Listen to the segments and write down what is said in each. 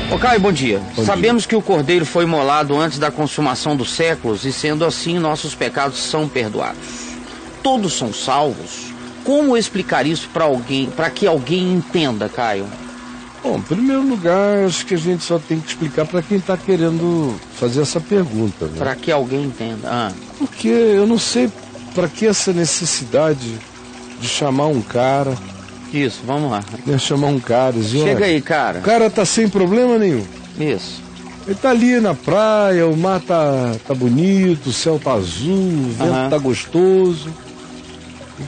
Ô Caio, bom dia. Bom Sabemos dia. que o Cordeiro foi imolado antes da consumação dos séculos e, sendo assim, nossos pecados são perdoados. Todos são salvos? Como explicar isso para que alguém entenda, Caio? Bom, em primeiro lugar, acho que a gente só tem que explicar para quem está querendo fazer essa pergunta, né? Para que alguém entenda. Porque eu não sei para que essa necessidade de chamar um cara, Isso, vamos lá. né? Chamar um cara e dizer, Chega olha, aí, cara. o cara tá sem problema nenhum. Isso. Ele tá ali na praia, o mar tá bonito, o céu tá azul, o vento tá gostoso.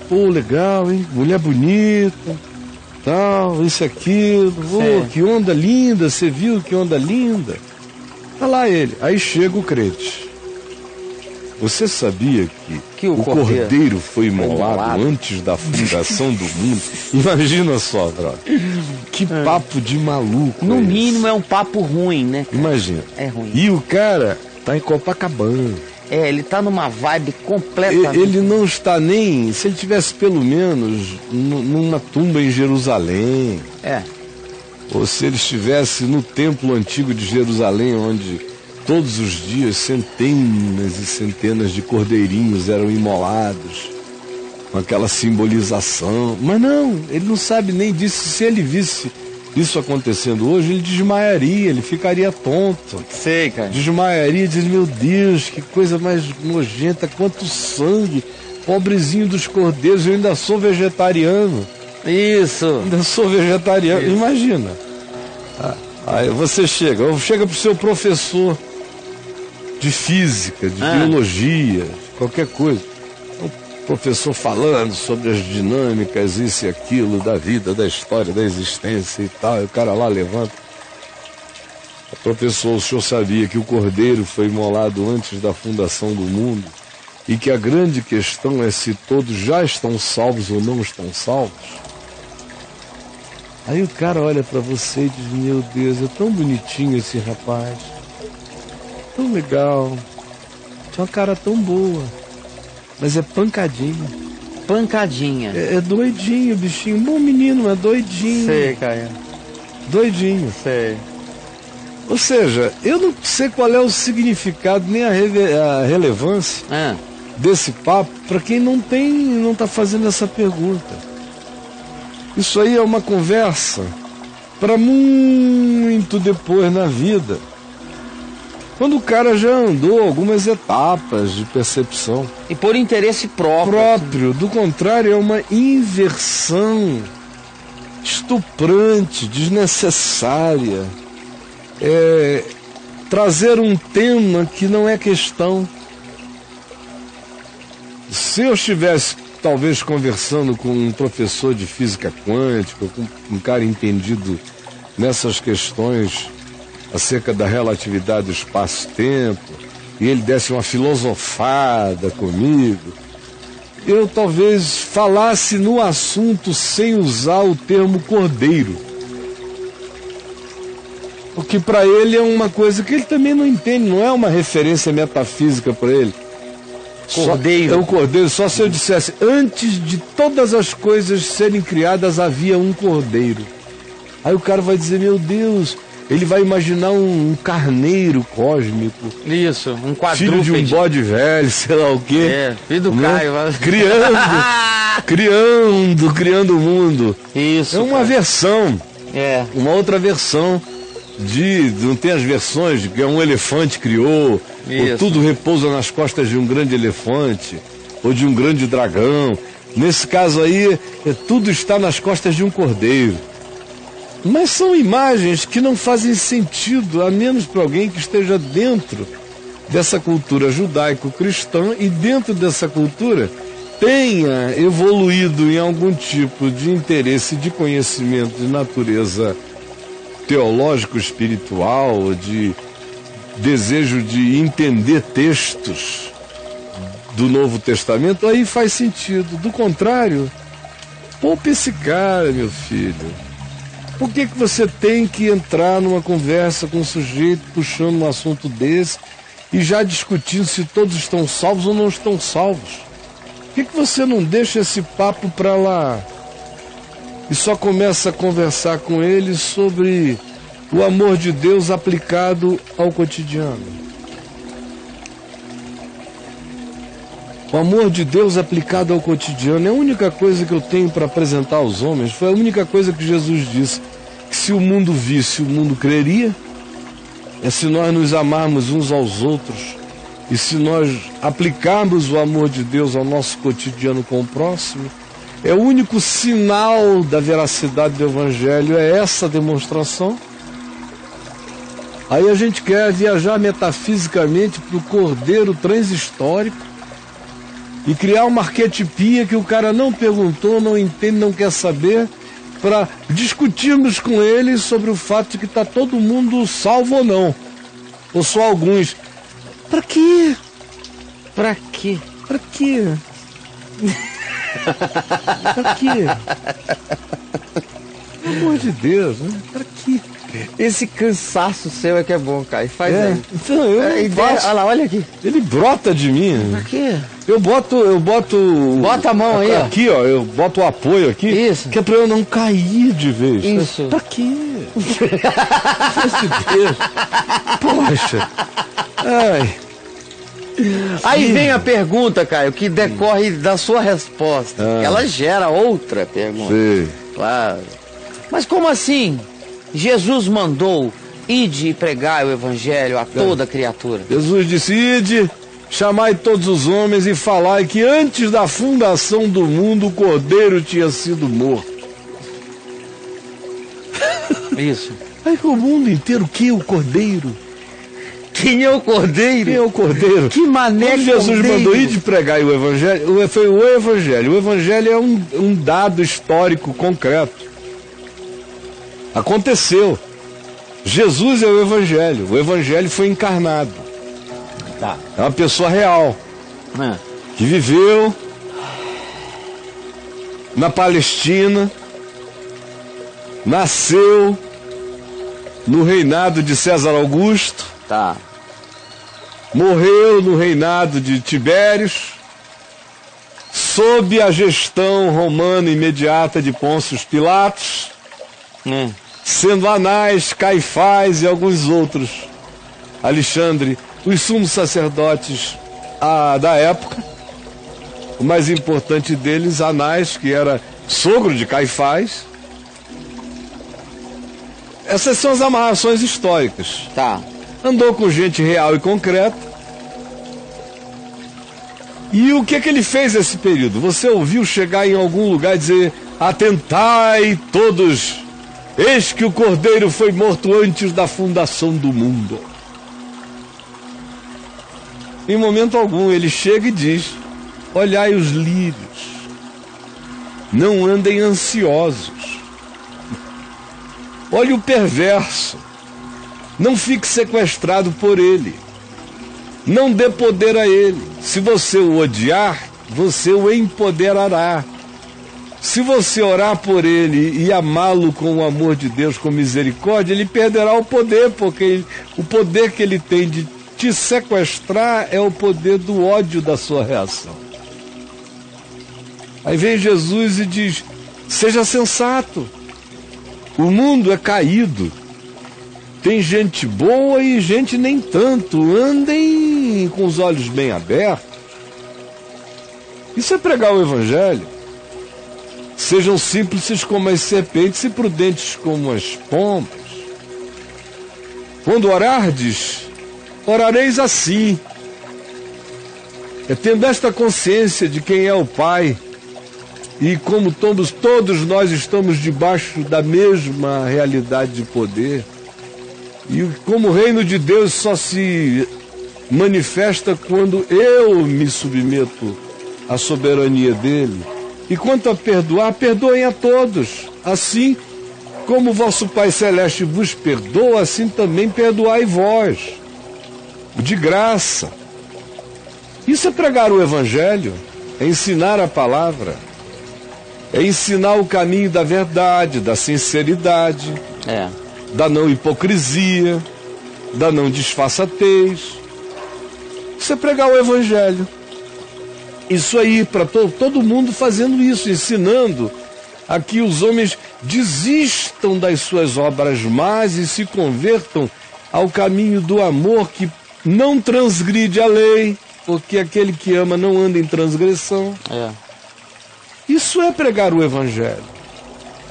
Pô, legal, hein? Mulher bonita, tal, isso e aquilo. Pô, que onda linda, você viu que onda linda? Tá lá ele. Aí chega o crente. Você sabia que o cordeiro foi imolado antes da fundação do mundo? Imagina só, brother. Que papo de maluco. No é mínimo esse? é um papo ruim, né? Imagina. É ruim. E o cara tá em Copacabana. Ele tá numa vibe completamente... Ele não está nem... Se ele tivesse pelo menos numa tumba em Jerusalém. Ou se ele estivesse no templo antigo de Jerusalém, onde todos os dias centenas e centenas de cordeirinhos eram imolados, com aquela simbolização. Mas não, ele não sabe nem disso. Se ele visse isso acontecendo hoje, ele desmaiaria, ele ficaria tonto. Sei, cara. Desmaiaria, diz, meu Deus, que coisa mais nojenta, quanto sangue, pobrezinho dos cordeiros, eu ainda sou vegetariano. Isso. Ainda sou vegetariano, isso. Imagina. Aí você chega pro seu professor de física, de biologia, qualquer coisa. Professor falando sobre as dinâmicas, isso e aquilo, da vida, da história, da existência e tal, e o cara lá levanta. Professor, o senhor sabia que o cordeiro foi imolado antes da fundação do mundo e que a grande questão é se todos já estão salvos ou não estão salvos? Aí o cara olha pra você e diz, meu Deus, é tão bonitinho esse rapaz, tão legal, tinha uma cara tão boa. Mas é pancadinha. Pancadinha. É doidinho, bichinho. Bom menino, é doidinho. Sei, Caio. Doidinho. Sei. Ou seja, eu não sei qual é o significado nem a relevância desse papo para quem não está fazendo essa pergunta. Isso aí é uma conversa para muito depois na vida. Quando o cara já andou algumas etapas de percepção. E por interesse próprio. Do contrário, é uma inversão estuprante, desnecessária. Trazer um tema que não é questão. Se eu estivesse, talvez, conversando com um professor de física quântica, com um cara entendido nessas questões acerca da relatividade do espaço-tempo, e ele desse uma filosofada comigo, eu talvez falasse no assunto sem usar o termo cordeiro. Porque para ele é uma coisa que ele também não entende, não é uma referência metafísica para ele. Cordeiro. É o cordeiro, só se eu dissesse, antes de todas as coisas serem criadas havia um cordeiro. Aí o cara vai dizer, meu Deus... Ele vai imaginar um carneiro cósmico. Isso, um quadrúpede. Filho de um bode velho, sei lá o quê. Filho do Caio. Criando o mundo. Isso. É uma versão. Uma outra versão não tem as versões de que um elefante criou, ou tudo repousa nas costas de um grande elefante, ou de um grande dragão. Nesse caso aí, tudo está nas costas de um cordeiro. Mas são imagens que não fazem sentido, a menos para alguém que esteja dentro dessa cultura judaico-cristã e dentro dessa cultura tenha evoluído em algum tipo de interesse de conhecimento de natureza teológico-espiritual, de desejo de entender textos do Novo Testamento, aí faz sentido. Do contrário, poupe esse cara, meu filho. Por que você tem que entrar numa conversa com um sujeito puxando um assunto desse e já discutindo se todos estão salvos ou não estão salvos? Por que você não deixa esse papo para lá e só começa a conversar com ele sobre o amor de Deus aplicado ao cotidiano. O amor de Deus aplicado ao cotidiano é a única coisa que eu tenho para apresentar aos homens. Foi a única coisa que Jesus disse, que se o mundo visse, o mundo creria. É se nós nos amarmos uns aos outros e se nós aplicarmos o amor de Deus ao nosso cotidiano com o próximo. É o único sinal da veracidade do Evangelho, é essa demonstração. Aí a gente quer viajar metafisicamente para o Cordeiro transhistórico e criar uma arquetipia que o cara não perguntou, não entende, não quer saber, para discutirmos com ele sobre o fato de que está todo mundo salvo ou não, ou só alguns. Para quê? Pra quê? Para quê? Para quê? Pelo amor de Deus, né? Para quê? Esse cansaço seu é que é bom, cara. Faz aí. Então eu faço. Olha lá, olha aqui. Ele brota de mim. Pra quê? Eu boto. Bota a mão aí, ó. Aqui, ó. Eu boto o apoio aqui. Isso. Que é pra eu não cair de vez. Isso. Pra quê? Deus. Poxa. Ai. Aí vem a pergunta, Caio, que decorre da sua resposta. Ela gera outra pergunta. Sim. Claro. Mas como assim? Jesus mandou ide e pregai o evangelho a toda criatura. Jesus disse, ide, chamai todos os homens e falai que antes da fundação do mundo o Cordeiro tinha sido morto. Isso. Aí o mundo inteiro, que o Cordeiro? Quem é o Cordeiro? Quem é o Cordeiro? Que mané quando Jesus Cordeiro? mandou ir de pregar o Evangelho, foi o Evangelho. O Evangelho é um dado histórico concreto. Aconteceu. Jesus é o Evangelho. O Evangelho foi encarnado. Tá. É uma pessoa real. Que viveu na Palestina, nasceu no reinado de César Augusto. Tá. Morreu no reinado de Tibérios, sob a gestão romana imediata de Pôncio Pilatos, sendo Anás, Caifás e alguns outros, Alexandre, os sumos sacerdotes da época. O mais importante deles, Anás, que era sogro de Caifás. Essas são as amarrações históricas. Tá. Andou com gente real e concreta. E o que é que ele fez nesse período? Você ouviu chegar em algum lugar e dizer: atentai todos, eis que o Cordeiro foi morto antes da fundação do mundo. Em momento algum ele chega e diz: olhai os lírios, não andem ansiosos. Olhe o perverso, não fique sequestrado por ele. Não dê poder a ele. Se você o odiar, você o empoderará. Se você orar por ele e amá-lo com o amor de Deus, com misericórdia, ele perderá o poder, porque o poder que ele tem de te sequestrar é o poder do ódio da sua reação. Aí vem Jesus e diz: seja sensato. O mundo é caído. Tem gente boa e gente nem tanto. Andem com os olhos bem abertos. Isso é pregar o Evangelho. Sejam simples como as serpentes e prudentes como as pombas. Quando orardes, orareis assim. É tendo esta consciência de quem é o Pai. E como todos nós estamos debaixo da mesma realidade de poder. E como o reino de Deus só se manifesta quando eu me submeto à soberania dele. E quanto a perdoar, perdoem a todos. Assim como o vosso Pai Celeste vos perdoa, assim também perdoai vós. De graça. Isso é pregar o Evangelho, é ensinar a palavra, é ensinar o caminho da verdade, da sinceridade. Da não hipocrisia, da não disfarçatez. Isso é pregar o Evangelho. Isso aí, para todo mundo fazendo isso, ensinando a que os homens desistam das suas obras más e se convertam ao caminho do amor que não transgride a lei, porque aquele que ama não anda em transgressão. Isso é pregar o Evangelho.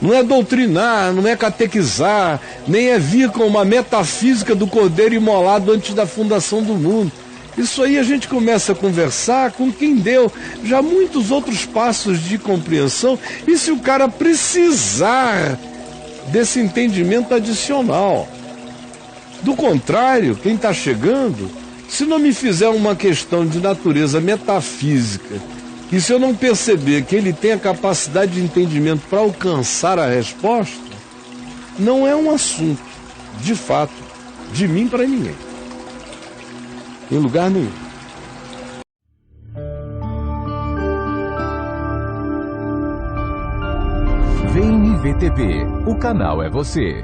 Não é doutrinar, não é catequizar, nem é vir com uma metafísica do cordeiro imolado antes da fundação do mundo. Isso aí a gente começa a conversar com quem deu já muitos outros passos de compreensão, e se o cara precisar desse entendimento adicional. Do contrário, quem está chegando, se não me fizer uma questão de natureza metafísica, e se eu não perceber que ele tem a capacidade de entendimento para alcançar a resposta, não é um assunto, de fato, de mim para ninguém. Em lugar nenhum. Vem IVTV, o canal é você.